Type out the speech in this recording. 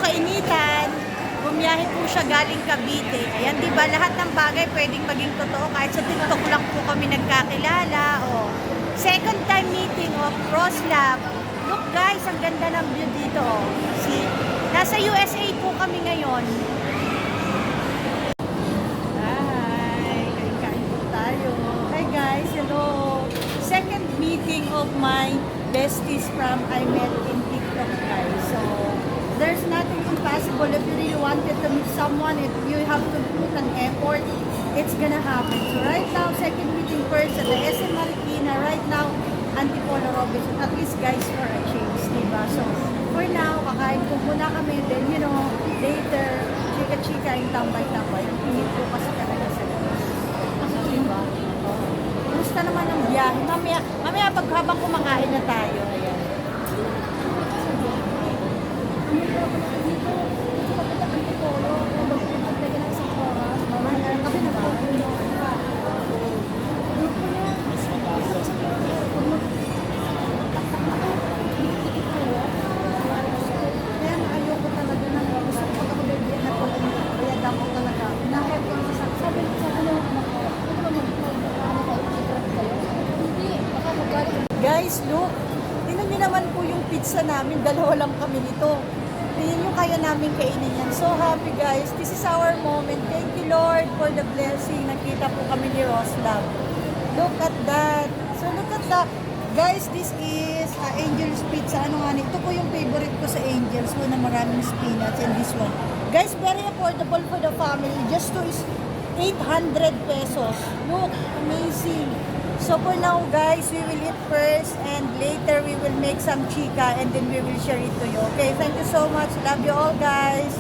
kainitan. Bumiyahe po siya galing Cavite. Ayan, di ba? Lahat ng bagay pwedeng maging totoo. Kahit sa TikTok lang po kami nagkakilala. O, second time meeting of Roslab. Look guys, ang ganda ng view dito. See? Nasa USA po kami ngayon. Hi, kain po tayo. Hi guys, hello. Second meeting of my besties from I met in TikTok guys. So, there's nothing impossible. If you really wanted to meet someone, if you have to put an effort, it's gonna happen. So right now, second meeting first at the SM Marikina. Right now, Antipolo Robinson. At least guys, for a change, diba? So, for now, kakain po muna kami. Then, you know, later, chika-chika yung tambay-tambay. Yung pinit po kasi talaga sa labas. Diba? Gusto naman ang biyahe. Mamaya pag habang kumakain na tayo. Ayan. Guys, look. Tingnan nyo naman po yung pizza namin. Dalawa lang kami nito. Tingnan nyo kaya namin kainin yan. So happy guys. This is our moment. Thank you Lord for the blessing. Nakita po kami ni Roslab. Look at that. So look at that. Guys, this is Angel's Pizza. Ano nga? Ito po yung favorite ko sa Angel's. So na maraming spinach and this one. Guys, very affordable for the family. Just to is 800 pesos. Look, amazing. So for now guys, we will eat first and later we will make some chica and then we will share it to you. Okay, thank you so much. Love you all guys.